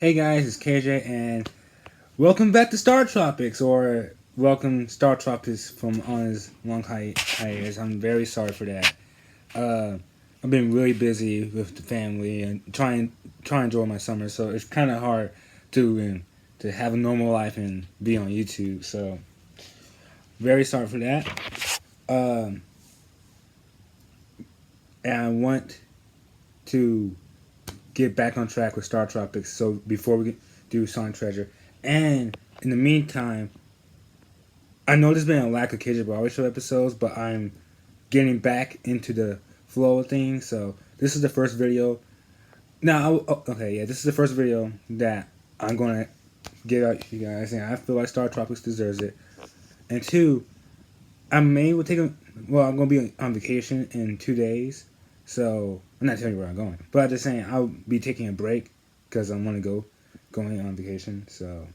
Hey guys, it's KJ, and welcome back to Startropics, or welcome Startropics from on his long hiatus. I'm very sorry for that. Uh, I've been really busy with the family and trying to enjoy my summer, so it's kind of hard to have a normal life and be on YouTube. So very sorry for that. Um, and I want to get back on track with Startropics. So before we do Sonic Treasure, and in the meantime, I know there's been a lack of Cage Barber Show episodes, but I'm getting back into the flow of things. So this is the first video. Now, this is the first video that I'm gonna get out to you guys, and I feel like Star Tropics deserves it. And two, I'm gonna be on vacation in 2 days, so I'm not telling you where I'm going, but I'm just saying I'll be taking a break because I'm going on vacation. So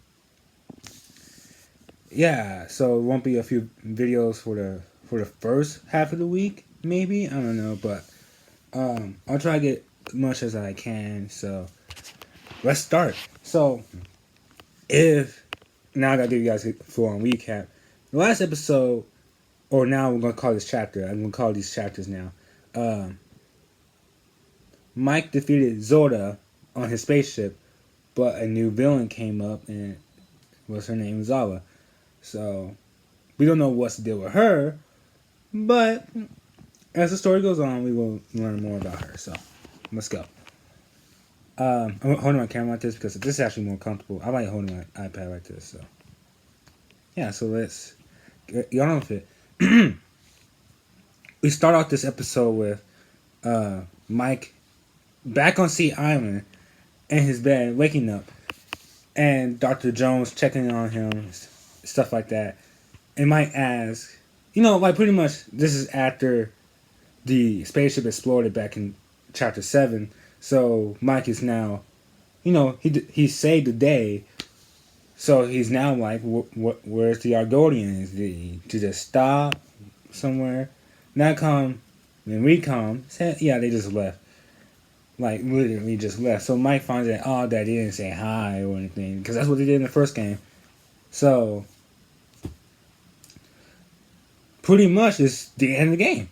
yeah, so it won't be a few videos for the first half of the week, maybe, I don't know, but I'll try to get as much as I can. So let's start. So if now I gotta give you guys a full on recap. The last episode, or now we're gonna call this chapter. I'm gonna call these chapters now. Mike defeated Zoda on his spaceship, but a new villain came up, and what's her name? Zawa. So we don't know what's the deal with her, but as the story goes on, we will learn more about her. So let's go. I'm holding my camera like this because this is actually more comfortable. I like holding my iPad like this. So yeah, so let's get on with it. We start off this episode with Mike back on Sea Island in his bed, waking up, and Dr. Jones checking on him, stuff like that. And Mike asks, like pretty much this is after the spaceship exploded back in chapter 7. So Mike is now, he saved the day. So he's now like, where's the Argonians? Did he just stop somewhere? Natcom and Recom said, yeah, they just left. Like, literally just left. So Mike finds that they didn't say hi or anything, because that's what they did in the first game. So pretty much it's the end of the game.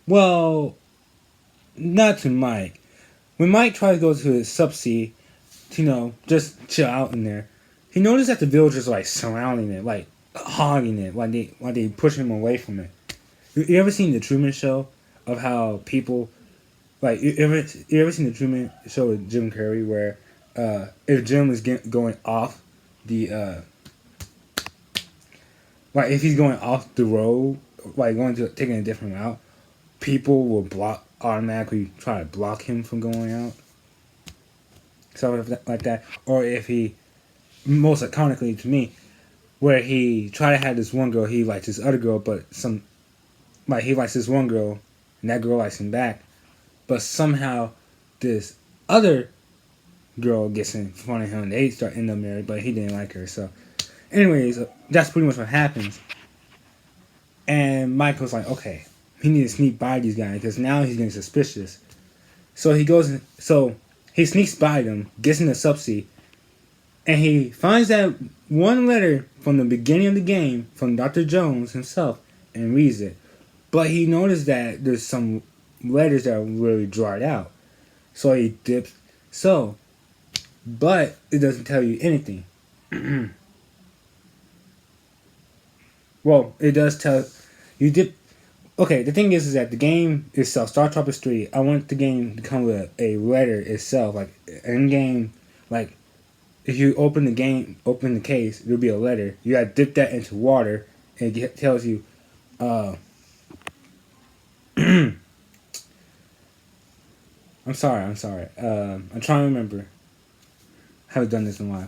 Well, not to Mike. When Mike tries to go to his subsea, just chill out in there, he noticed that the villagers are like surrounding it, like hogging it, like they push him away from it. You ever seen the Truman Show of how people, like you ever seen the Truman Show with Jim Carrey where if Jim is going off the like if he's going off the road, like taking a different route, people will automatically try to block him from going out. Something like that. Or if he, most iconically to me, where he tried to have this one girl, he likes this other girl, but he likes this one girl, and that girl likes him back, but somehow this other girl gets in front of him, and they end up married, but he didn't like her. So, anyways, that's pretty much what happens. And Michael's like, okay, he needs to sneak by these guys because now he's getting suspicious. So he sneaks by them, gets in the subsea, and he finds that one letter from the beginning of the game from Dr. Jones himself and reads it. But he noticed that there's some letters that are really dried out. So he dips. But it doesn't tell you anything. Well, it does tell you dip. Okay, the thing is that the game itself, Star Tropics 3, I want the game to come with a letter itself, like in game, like if you open the case, there'll be a letter. You gotta dip that into water, and it tells you, I'm sorry. I'm trying to remember. I haven't done this in a while.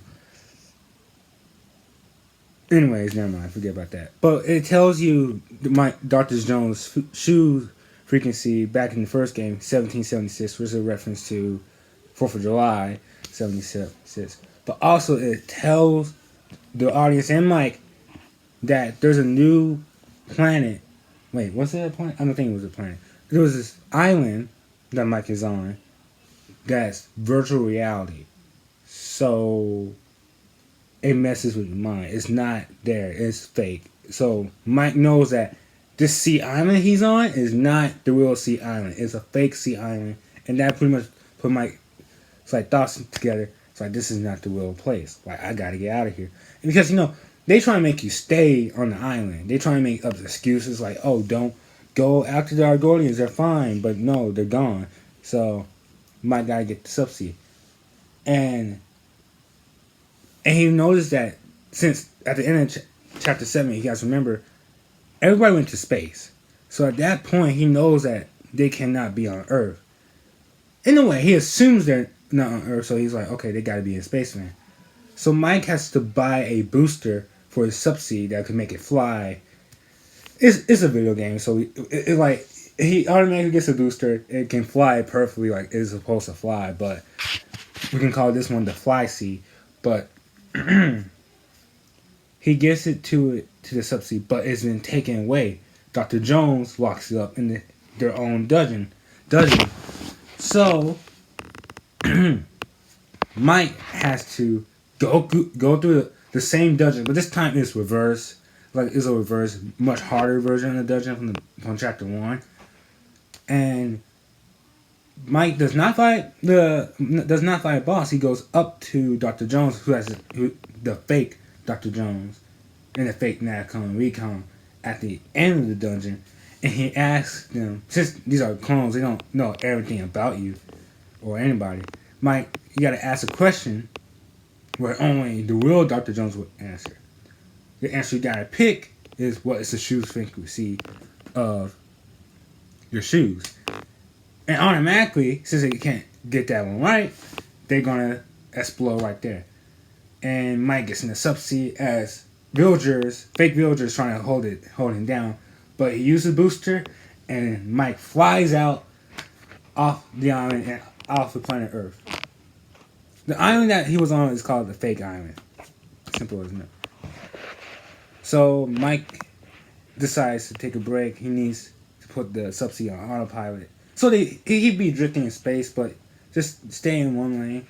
Anyways, never mind. Forget about that. But it tells you Dr. Jones' shoe frequency back in the first game, 1776, which is a reference to 4th of July, 76. But also it tells the audience and Mike that there's a new planet. Wait, was it a planet? I don't think it was a planet. There was this island that Mike is on that's virtual reality. So it messes with your mind. It's not there. It's fake. So Mike knows that this sea island he's on is not the real sea island. It's a fake sea island, and that pretty much put Mike's like thoughts together. It's like this is not the real place. Like I gotta get out of here. And because they try to make you stay on the island. They try to make up excuses like, oh, don't go after the Argonians. They're fine, but no, they're gone. So Mike gotta get the subsea. And he noticed that since at the end of chapter 7, you guys remember, everybody went to space. So at that point, he knows that they cannot be on Earth. In a way, he assumes they're not on Earth, so he's like, okay, they gotta be in space, man. So Mike has to buy a booster for his subsea that can make it fly. It's a video game, so he automatically gets a booster. It can fly perfectly like it's supposed to fly, but we can call this one the Fly Sea. But he gets it to the subsea, but it's been taken away. Dr. Jones locks it up in their own dungeon. So Mike has to go through the same dungeon, but this time it's reverse. Like it's a reverse, much harder version of the dungeon from chapter 1. And Mike does not fight a boss. He goes up to Dr. Jones, the fake Dr. Jones, and the fake Natcon Recon at the end of the dungeon, and he asks them, since these are clones, they don't know everything about you or anybody. Mike, you gotta ask a question where only the real Dr. Jones would answer. The answer you gotta pick is what is the shoes frequency of your shoes. And automatically, since they can't get that one right, they're gonna explode right there. And Mike gets in the subsea as fake villagers trying to hold him down. But he uses booster, and Mike flies out off the island and off the planet Earth. The island that he was on is called the Fake Island. Simple as that. So Mike decides to take a break. He needs to put the subsea on autopilot. So he'd be drifting in space, but just stay in one lane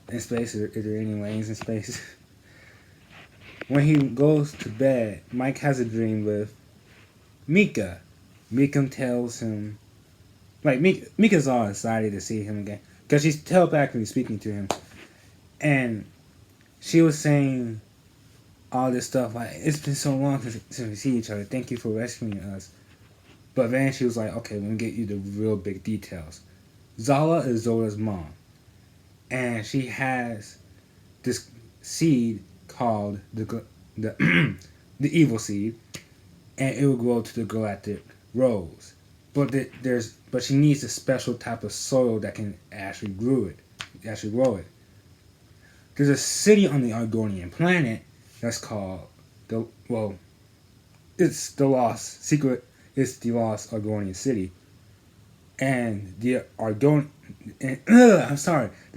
in space. Are there any lanes in space? When he goes to bed, Mike has a dream with Mika. Mika tells him, like Mika's all excited to see him again because she's telepathically speaking to him, and she was saying all this stuff like, it's been so long since we see each other. Thank you for rescuing us. But then she was like, okay, let me get you the real big details. Zala is Zola's mom, and she has this seed called the evil seed, and it will grow to the galactic rose. But she needs a special type of soil that can actually grow it. There's a city on the Argonian planet that's called it's the lost Argonian city, and the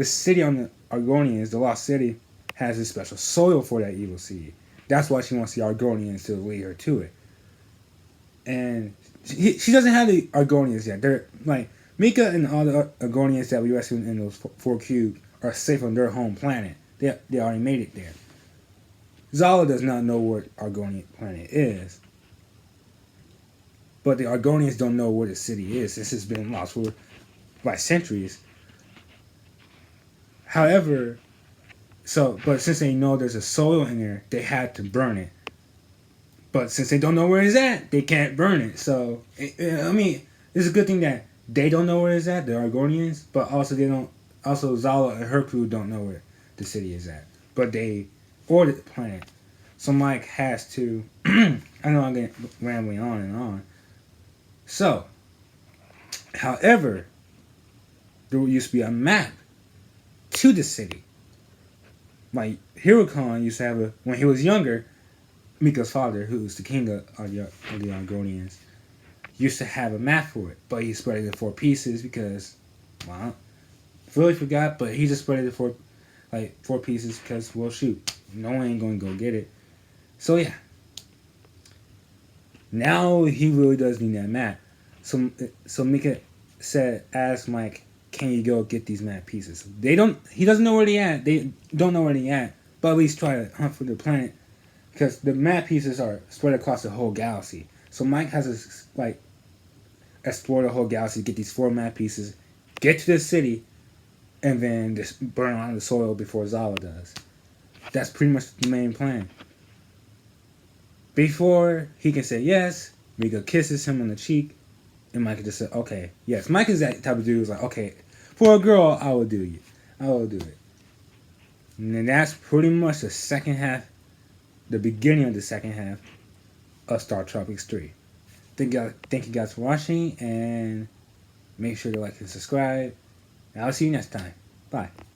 city on the Argonians, the lost city, has a special soil for that evil seed. That's why she wants the Argonians to lead her to it. And she doesn't have the Argonians yet. They're like Mika and all the Argonians that we rescued in those 4 cubes are safe on their home planet. They already made it there. Zala does not know what Argonian planet is. But the Argonians don't know where the city is since it's been lost for like centuries. However, but since they know there's a soil in there, they had to burn it. But since they don't know where it's at, they can't burn it. So, it's a good thing that they don't know where it's at, the Argonians, but also Zala and her crew don't know where the city is at. But they ordered the planet. So Mike has to, I know I'm getting rambling on and on. So, however, there used to be a map to the city. Like, Hirokon used to have when he was younger, Mika's father, who was the king of the Argonians, used to have a map for it, but he spread it in 4 pieces because, well, I really forgot, but he just spread it in 4 pieces because, well, shoot, no one ain't going to go get it. So, yeah. Now he really does need that map. So Mika asked Mike can you go get these map pieces? He doesn't know where they at. They don't know where they at, but at least try to hunt for the planet because the map pieces are spread across the whole galaxy. So Mike has to like explore the whole galaxy, get these 4 map pieces, get to the city, and then just burn on the soil before Zala does. That's pretty much the main plan. Before he can say yes, Mika kisses him on the cheek, and Mike just said, okay, yes. Mike is that type of dude who's like, okay, for a girl, I will do you. I will do it. And then that's pretty much the second half, the beginning of the second half of Startropics 3. Thank you guys for watching, and make sure to like and subscribe. And I'll see you next time. Bye.